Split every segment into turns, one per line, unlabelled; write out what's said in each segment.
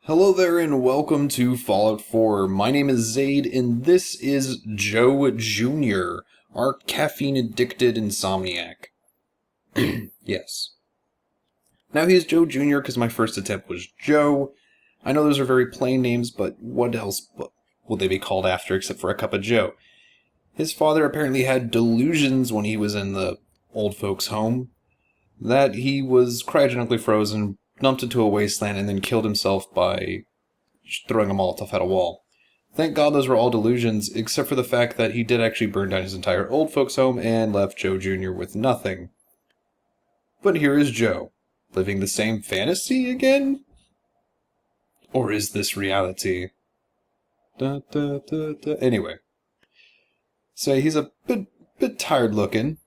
Hello there and welcome to Fallout 4. My name is Zaid and this is Joe Jr., our caffeine-addicted insomniac. Yes. Now he's Joe Jr. because my first attempt was Joe. I know those are very plain names, but what else would they be called after except for a cup of Joe? His father apparently had delusions when he was in the old folks' home that he was cryogenically frozen, dumped into a wasteland, and then killed himself by throwing a Molotov at a wall. Thank God those were all delusions, except for the fact that he did actually burn down his entire old folks' home and left Joe Jr. with nothing. But here is Joe, living the same fantasy again? Or is this reality? Anyway. So he's a bit tired looking,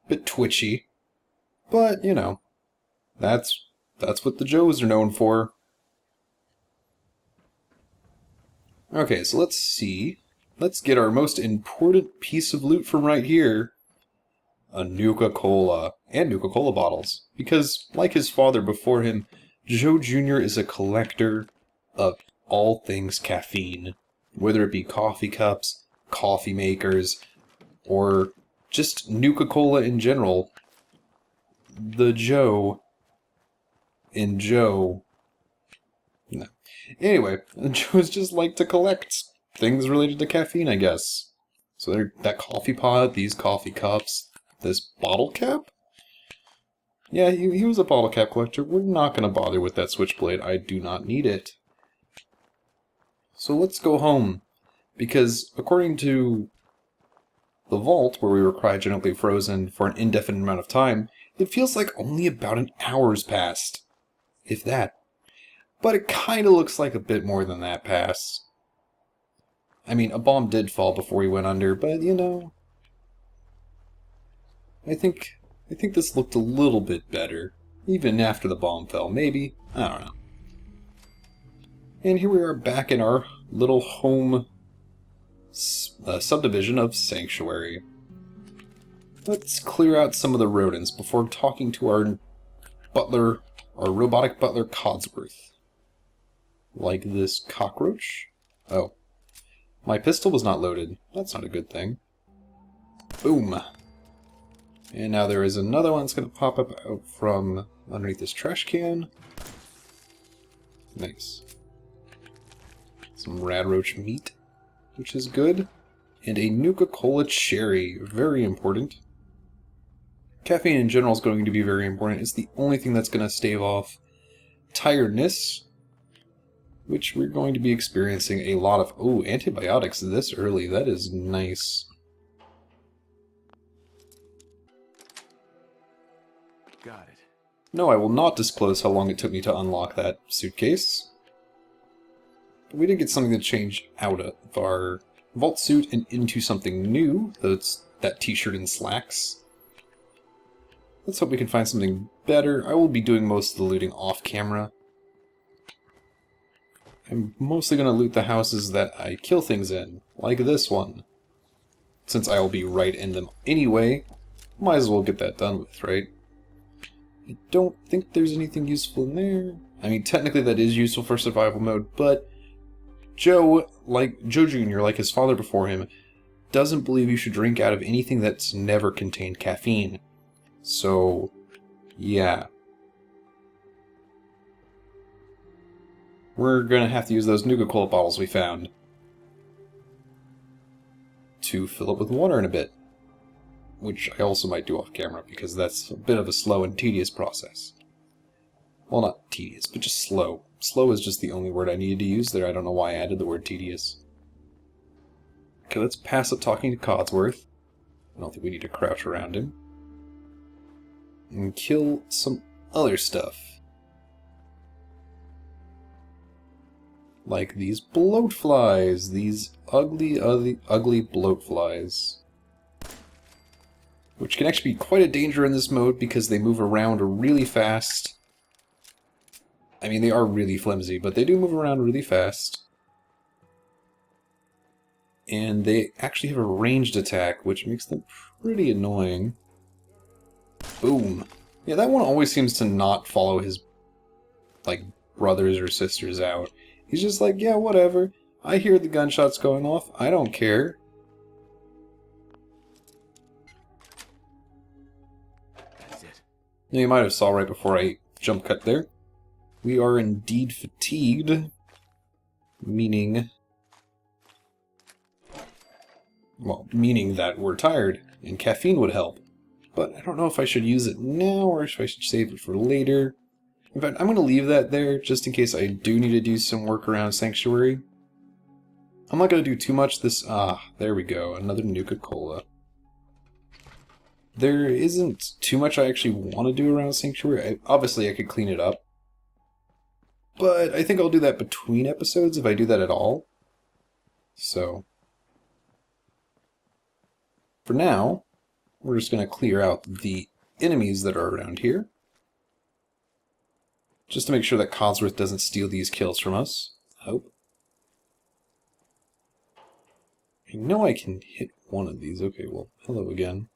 bit twitchy, but, you know, that's what the Joes are known for. Okay, so let's see. Let's get our most important piece of loot from right here. A Nuka-Cola. And Nuka-Cola bottles. Because, like his father before him, Joe Jr. is a collector of all things caffeine. Whether it be coffee cups, coffee makers, or just Nuka-Cola in general. The Joe in Joe. No. Anyway, Joes just like to collect things related to caffeine, I guess. So that coffee pot, these coffee cups, this bottle cap? Yeah, he was a bottle cap collector. We're not going to bother with that switchblade. I do not need it. So let's go home. Because according to the vault, where we were cryogenically frozen for an indefinite amount of time, it feels like only about an hour's passed. If that. But it kind of looks like a bit more than that passed. I mean, a bomb did fall before he went under, but, you know, I think this looked a little bit better, even after the bomb fell, maybe? I don't know. And here we are back in our little home subdivision of Sanctuary. Let's clear out some of the rodents before talking to our butler, our robotic butler Cosworth. Like this cockroach? Oh. My pistol was not loaded. That's not a good thing. Boom. And now there is another one that's going to pop up out from underneath this trash can. Nice. Some rad roach meat, which is good. And a Nuka-Cola cherry. Very important. Caffeine in general is going to be very important. It's the only thing that's going to stave off tiredness, which we're going to be experiencing a lot of. Oh, antibiotics this early. That is nice.
Got it.
No, I will not disclose how long it took me to unlock that suitcase. But we did get something to change out of our vault suit and into something new. That's that t-shirt and slacks. Let's hope we can find something better. I will be doing most of the looting off camera. I'm mostly going to loot the houses that I kill things in, like this one. Since I will be right in them anyway, might as well get that done with, right? I don't think there's anything useful in there. I mean, technically that is useful for survival mode, but Joe Jr., like his father before him, doesn't believe you should drink out of anything that's never contained caffeine. So, yeah. We're going to have to use those Nuka-Cola bottles we found to fill up with water in a bit. Which I also might do off camera, because that's a bit of a slow and tedious process. Well, not tedious, but just slow. Slow is just the only word I needed to use there. I don't know why I added the word tedious. Okay, let's pass up talking to Cosworth. I don't think we need to crouch around him. And kill some other stuff. Like these bloat flies. These ugly bloat flies. Which can actually be quite a danger in this mode because they move around really fast. I mean, they are really flimsy, but they do move around really fast. And they actually have a ranged attack, which makes them pretty annoying. Boom. Yeah, that one always seems to not follow his, like, brothers or sisters out. He's just like, yeah, whatever. I hear the gunshots going off. I don't care.
That's it.
Now, you might have saw right before I jump cut there. We are indeed fatigued. Meaning... well, meaning that we're tired, and caffeine would help. But I don't know if I should use it now, or if I should save it for later. In fact, I'm going to leave that there, just in case I do need to do some work around Sanctuary. I'm not going to do too much this... there we go, another Nuka-Cola. There isn't too much I actually want to do around Sanctuary. Obviously, I could clean it up. But I think I'll do that between episodes, if I do that at all. So... for now, we're just going to clear out the enemies that are around here. Just to make sure that Cosworth doesn't steal these kills from us. I hope. I know I can hit one of these. Okay, well, hello again.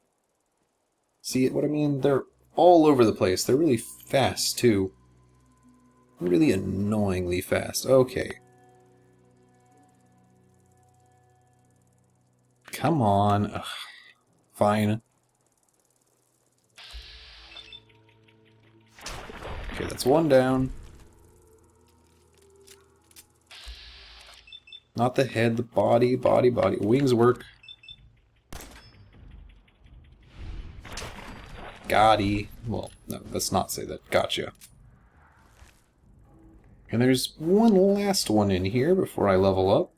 See what I mean? They're all over the place. They're really fast, too. Really annoyingly fast. Okay. Come on. Ugh. Fine. Okay, that's one down. Not the head, the body, body. Wings work. Gotti. Well, no, let's not say that. Gotcha. And there's one last one in here before I level up.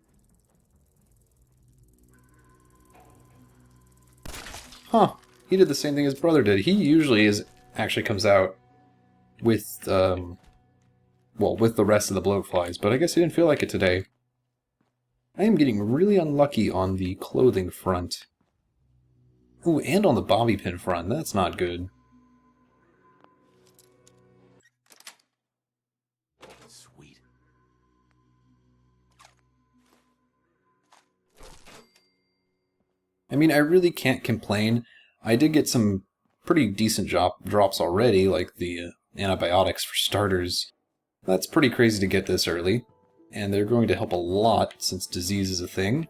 Huh. He did the same thing his brother did. He usually actually comes out with, well, with the rest of the bloatflies, but I guess he didn't feel like it today. I am getting really unlucky on the clothing front. Ooh, and on the bobby pin front. That's not good.
Sweet.
I mean, I really can't complain. I did get some pretty decent drops already, like the antibiotics for starters. That's pretty crazy to get this early. And they're going to help a lot, since disease is a thing.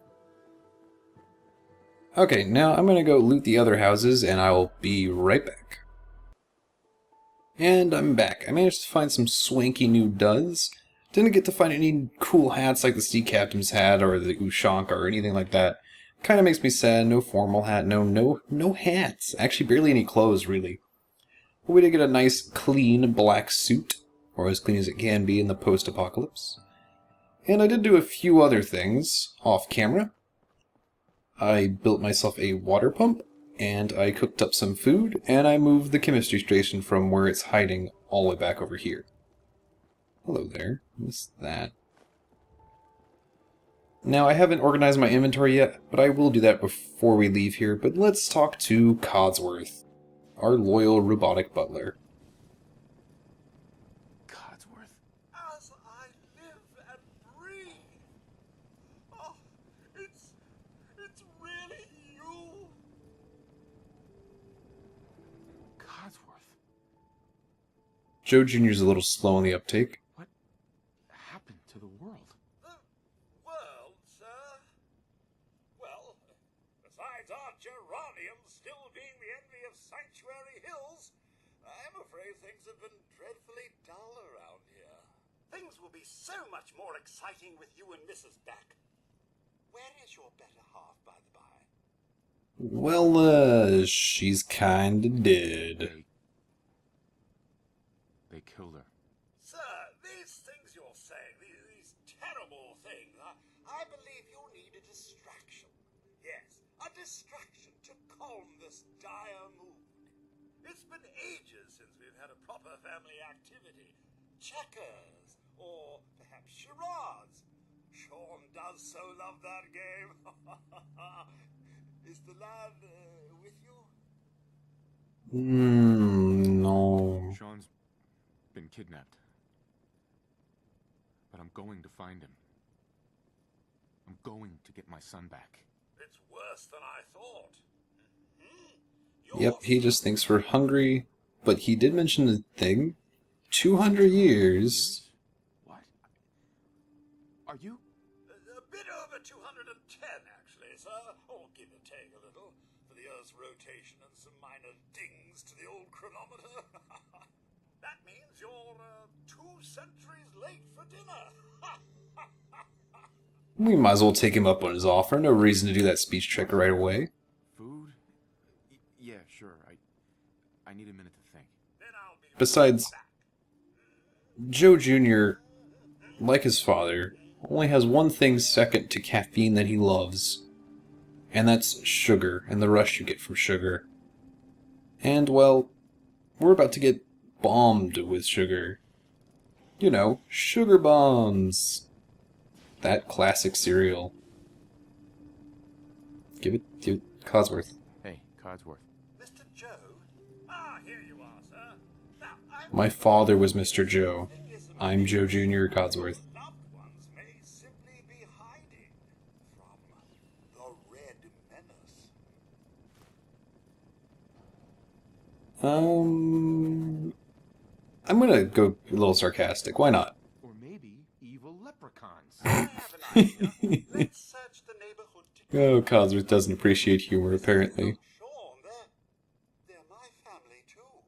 Okay, now I'm going to go loot the other houses, and I'll be right back. And I'm back. I managed to find some swanky new duds. Didn't get to find any cool hats like the Sea Captain's hat, or the Ushanka, or anything like that. Kind of makes me sad. No formal hat, no hats. Actually, barely any clothes, really. But we did get a nice, clean black suit, or as clean as it can be in the post-apocalypse. And I did do a few other things off camera. I built myself a water pump, and I cooked up some food, and I moved the chemistry station from where it's hiding all the way back over here. Hello there. Missed that. Now, I haven't organized my inventory yet, but I will do that before we leave here. But let's talk to Cosworth, our loyal robotic butler.
Cosworth.
As I live and breathe. Oh, it's really you.
Cosworth.
Joe Jr.'s a little slow on the uptake.
What happened to the world?
The world, sir? Well, besides our geraniums still being the envy of Sanctuary Hills, I'm afraid things have been dreadfully dull around here. Things will be so much more exciting with you and Mrs. back. Where is your better half, by the by?
Well, she's kinda dead.
They killed her.
Sir, these things you're saying, these terrible things, I believe you need a distraction. Yes, a distraction to calm this dire mood. It's been ages since we've had a proper family activity. Checkers, or perhaps charades. Sean does so love that game. Is the lad with you?
No.
Sean's been kidnapped. But I'm going to find him. I'm going to get my son back.
It's worse than I thought.
Yep, he just thinks we're hungry. But he did mention the thing. 200 years.
Are you?
A bit over 210, actually, sir. Or give or take a little, for the Earth's rotation and some minor dings to the old chronometer. That means you're 2 centuries late for dinner.
We might as well take him up on his offer. No reason to do that speech check right away.
Food? Yeah, sure. I need a minute to think.
Then I'll be
Besides,
back.
Joe Jr., like his father, only has one thing second to caffeine that he loves. And that's sugar, and the rush you get from sugar. And, well, we're about to get bombed with sugar. You know, sugar bombs. That classic cereal. Give it Cosworth.
Hey, Codsworth.
Mr. Joe? Ah, here you are, sir. Now,
My father was Mr. Joe. I'm Joe Jr. Codsworth.
loved ones may simply be hiding from the Red Menace.
I'm gonna go a little sarcastic. Why not?
Or maybe evil leprechauns.
I have an idea. Let's search the neighborhood together.
Oh, Cosworth doesn't appreciate humor, apparently.
Sean, they're my family too.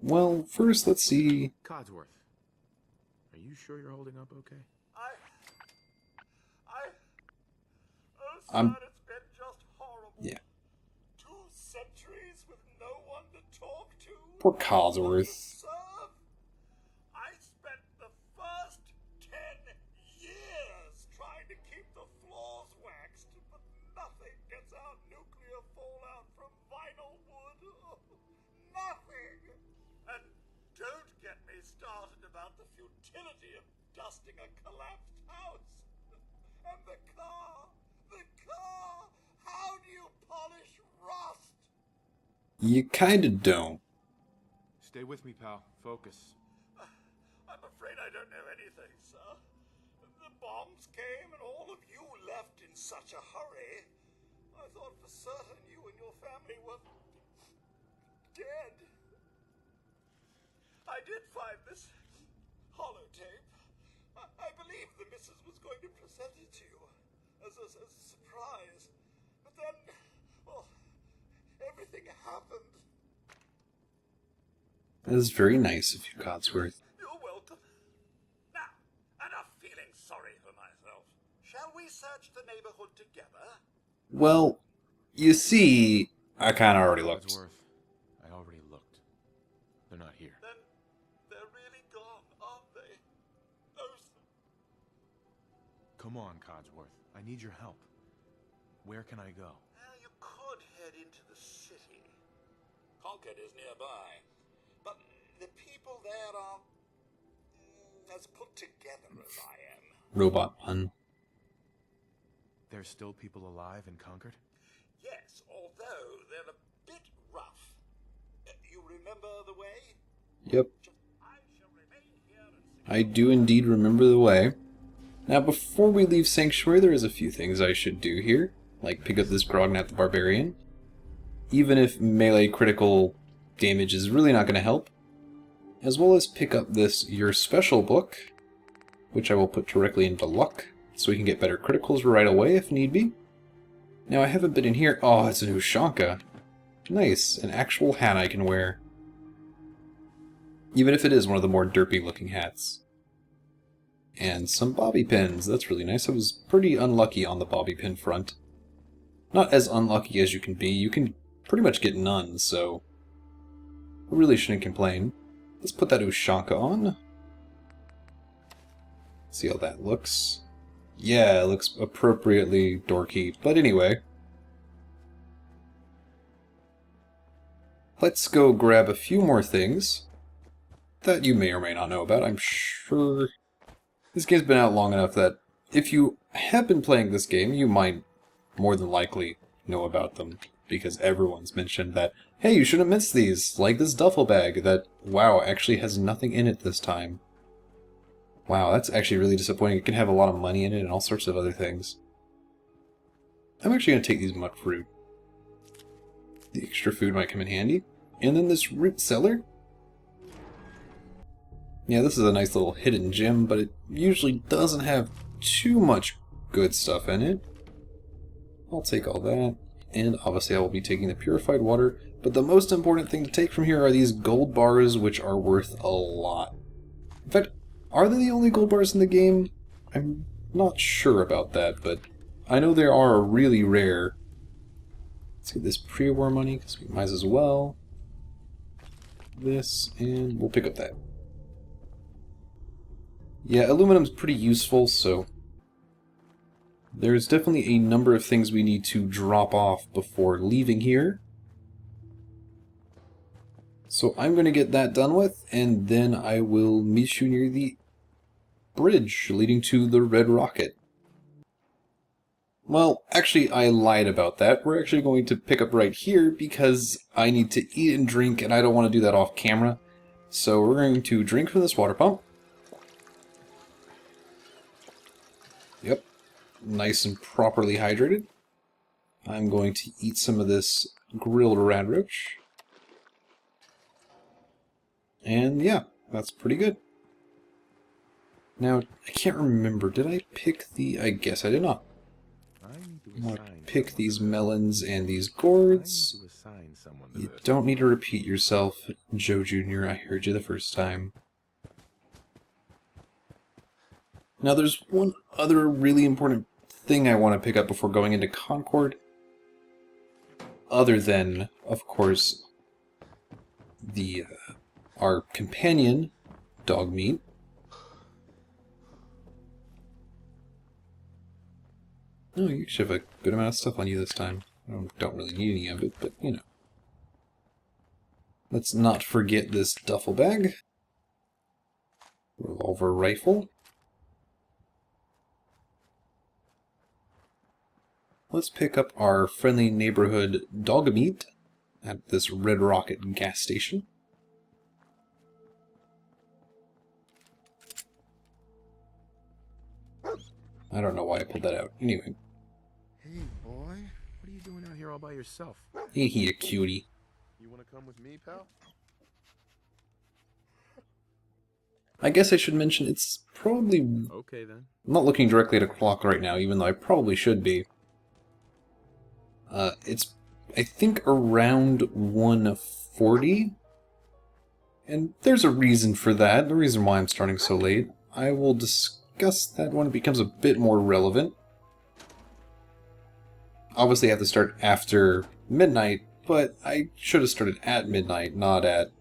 Well, first let's see.
Codsworth. Are you sure you're holding up okay?
Oh,
I'm-
son, it's been just horrible.
Yeah.
2 centuries with no one to talk to.
Poor Cosworth.
Serve. I spent the first 10 years trying to keep the floors waxed, but nothing gets out nuclear fallout from vinyl wood. Nothing. And don't get me started about the futility of dusting a collapsed house. And the car. How do you polish rust?
You kinda don't.
Stay with me, pal. Focus.
I'm afraid I don't know anything, sir. The bombs came and all of you left in such a hurry. I thought for certain you and your family were dead. I did find this holotape. I believe the missus was going to present it to you as a surprise. But then, well, everything happened.
That is very nice of you, Codsworth.
You're welcome. Now, enough feeling sorry for myself. Shall we search the neighborhood together?
Well, you see, I kinda already looked.
Codsworth. I already looked. They're not here.
Then they're really gone, aren't they? Those...
Come on, Codsworth. I need your help. Where can I go?
Well, you could head into the city. Concord is nearby. But the people there are as put together as I am.
Robot pun.
There's still people alive in Concord?
Yes, although they're a bit rough. You remember the way?
Yep,
I shall remain here and
I do indeed remember the way. Now, before we leave Sanctuary, there is a few things I should do here. Like pick up this Grognat the Barbarian. Even if melee critical damage is really not going to help. As well as pick up this Your Special book, which I will put directly into luck, so we can get better criticals right away if need be. Now, I haven't been in here. Oh, it's a new Ushanka. Nice, an actual hat I can wear. Even if it is one of the more derpy looking hats. And some bobby pins, that's really nice. I was pretty unlucky on the bobby pin front. Not as unlucky as you can be. You can pretty much get none, so I really shouldn't complain. Let's put that Ushanka on. See how that looks. Yeah, it looks appropriately dorky. But anyway. Let's go grab a few more things that you may or may not know about. I'm sure this game's been out long enough that if you have been playing this game, you might more than likely know about them, because everyone's mentioned that, hey, you shouldn't miss these, like this duffel bag that, wow, actually has nothing in it this time. Wow, that's actually really disappointing. It can have a lot of money in it and all sorts of other things. I'm actually going to take these muck fruit. The extra food might come in handy. And then this root cellar. Yeah, this is a nice little hidden gem, but it usually doesn't have too much good stuff in it. I'll take all that, and obviously I will be taking the purified water, but the most important thing to take from here are these gold bars, which are worth a lot. In fact, are they the only gold bars in the game? I'm not sure about that, but I know they are really rare. Let's get this pre-war money, because we might as well. This, and we'll pick up that. Yeah, aluminum's pretty useful, so there's definitely a number of things we need to drop off before leaving here. So I'm going to get that done with, and then I will meet you near the bridge leading to the Red Rocket. Well, actually, I lied about that. We're actually going to pick up right here because I need to eat and drink, and I don't want to do that off camera. So we're going to drink from this water pump. Yep, nice and properly hydrated. I'm going to eat some of this grilled radroach. And yeah, that's pretty good. Now, I can't remember, did I pick the... I guess I did not. I want to pick these melons and these gourds. You don't need to repeat yourself, Joe Jr., I heard you the first time. Now there's one other really important thing I want to pick up before going into Concord. Other than, of course, the our companion, Dogmeat. Oh, you should have a good amount of stuff on you this time. I don't really need any of it, but, you know. Let's not forget this duffel bag. Revolver rifle. Let's pick up our friendly neighborhood Dogmeat at this Red Rocket gas station. I don't know why I pulled that out. Anyway.
Hey, boy. What are you doing out here all by yourself?
Ain't he a cutie?
You want to come with me, pal?
I guess I should mention it's probably...
Okay, then.
I'm not looking directly at a clock right now, even though I probably should be. It's, I think, around 1:40. And there's a reason for that, the reason why I'm starting so late. I will discuss that when it becomes a bit more relevant. Obviously I have to start after midnight, but I should have started at midnight, not at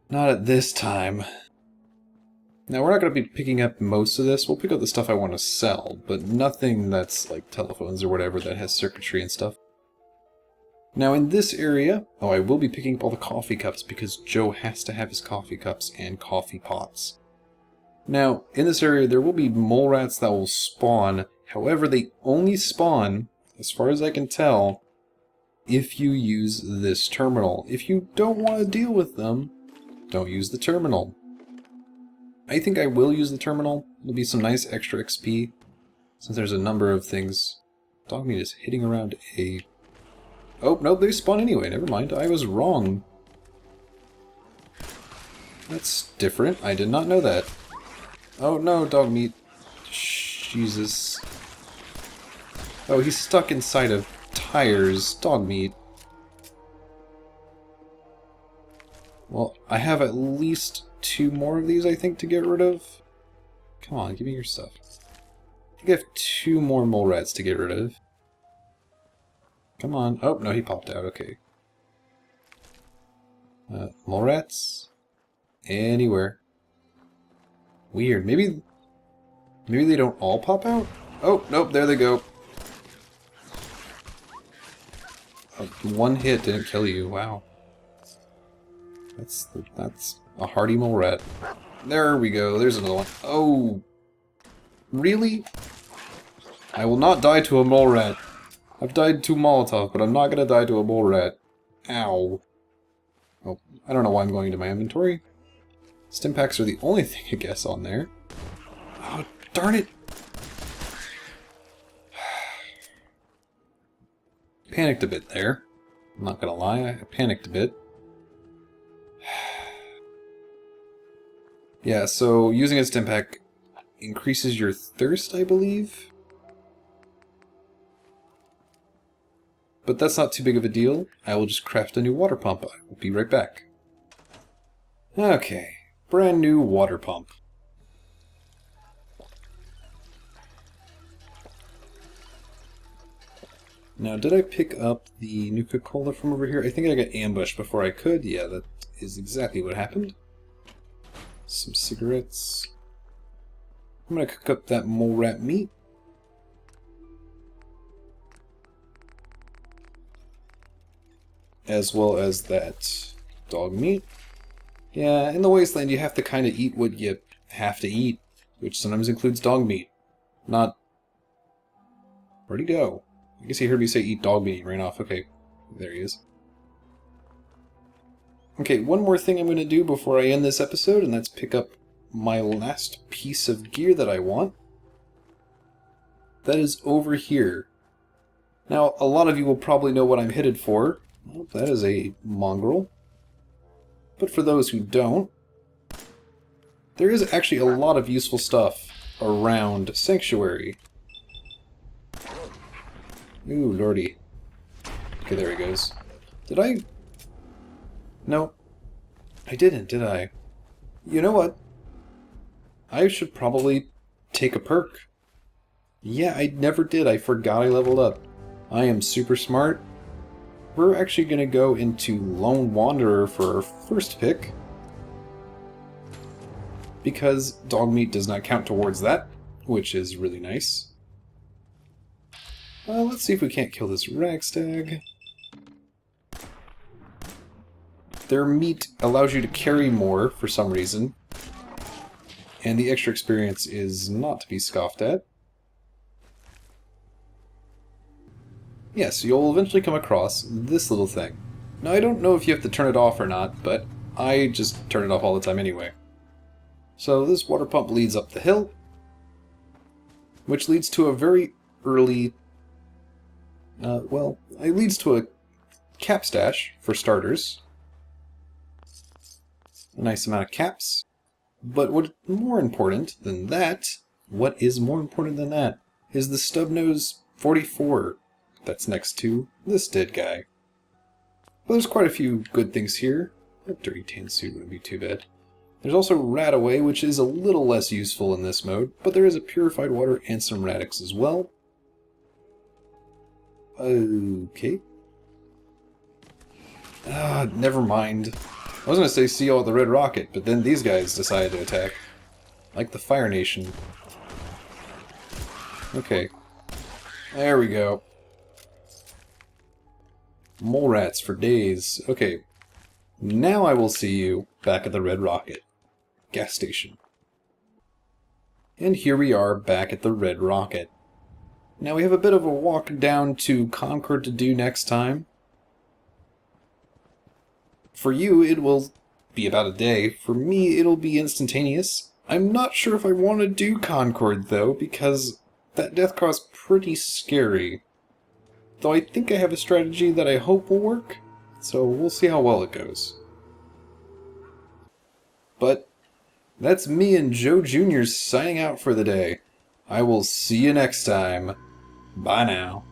this time. Now, we're not going to be picking up most of this. We'll pick up the stuff I want to sell, but nothing that's like telephones or whatever that has circuitry and stuff. Now, in this area, oh, I will be picking up all the coffee cups because Joe has to have his coffee cups and coffee pots. Now, in this area, there will be mole rats that will spawn. However, they only spawn, as far as I can tell, if you use this terminal. If you don't want to deal with them, don't use the terminal. I think I will use the terminal. It'll be some nice extra XP, since there's a number of things. Dogmeat is hitting around a... Oh, no, they spawn anyway. Never mind. I was wrong. That's different. I did not know that. Oh, no, Dogmeat. Jesus. Oh, he's stuck inside of tires. Dogmeat. Well, I have at least 2 more of these, I think, to get rid of. Come on, give me your stuff. I think I have 2 more mole rats to get rid of. Come on. Oh, no, he popped out. Okay. Mole rats? Anywhere. Weird. Maybe they don't all pop out? Oh, nope, there they go. One hit didn't kill you. Wow. That's a hardy mole rat. There we go. There's another one. Oh, really? I will not die to a mole rat. I've died to Molotov, but I'm not gonna die to a mole rat. Ow. Oh, I don't know why I'm going into my inventory. Stim packs are the only thing, I guess, on there. Oh, darn it! Panicked a bit there. I'm not gonna lie, I panicked a bit. Yeah, so using a stim pack increases your thirst, I believe? But that's not too big of a deal. I will just craft a new water pump. I will be right back. Okay, brand new water pump. Now, did I pick up the Nuka-Cola from over here? I think I got ambushed before I could. Yeah, that is exactly what happened. Some cigarettes. I'm gonna cook up that mole rat meat. As well as that dog meat. Yeah, in the wasteland you have to kind of eat what you have to eat, which sometimes includes dog meat. Not... Where'd he go? I guess he heard me say eat dog meat and ran off. Okay, there he is. Okay, one more thing I'm going to do before I end this episode, and that's pick up my last piece of gear that I want. That is over here. Now, a lot of you will probably know what I'm headed for. Well, that is a mongrel. But for those who don't, there is actually a lot of useful stuff around Sanctuary. Ooh, lordy. Okay, there he goes. Did I... No. I didn't, did I? You know what? I should probably take a perk. Yeah, I never did. I forgot I leveled up. I am super smart. We're actually going to go into Lone Wanderer for our first pick. Because Dogmeat does not count towards that, which is really nice. Let's see if we can't kill this ragstag. Their meat allows you to carry more for some reason. And the extra experience is not to be scoffed at. Yes, you'll eventually come across this little thing. Now, I don't know if you have to turn it off or not, but I just turn it off all the time anyway. So this water pump leads up the hill, which leads to a very early... it leads to a cap stash, for starters. A nice amount of caps. But what is more important than that is the Stubnose 44 that's next to this dead guy. But there's quite a few good things here. A dirty tan suit wouldn't be too bad. There's also Radaway, which is a little less useful in this mode, but there is a purified water and some Radix as well. Okay. Never mind. I was going to say see y'all at the Red Rocket, but then these guys decided to attack. Like the Fire Nation. Okay. There we go. Mole rats for days. Okay. Now I will see you back at the Red Rocket. Gas station. And here we are back at the Red Rocket. Now we have a bit of a walk down to Concord to do next time. For you, it will be about a day. For me, it'll be instantaneous. I'm not sure if I want to do Concord, though, because that death craw's pretty scary. Though I think I have a strategy that I hope will work, so we'll see how well it goes. But that's me and Joe Jr. signing out for the day. I will see you next time. Bye now.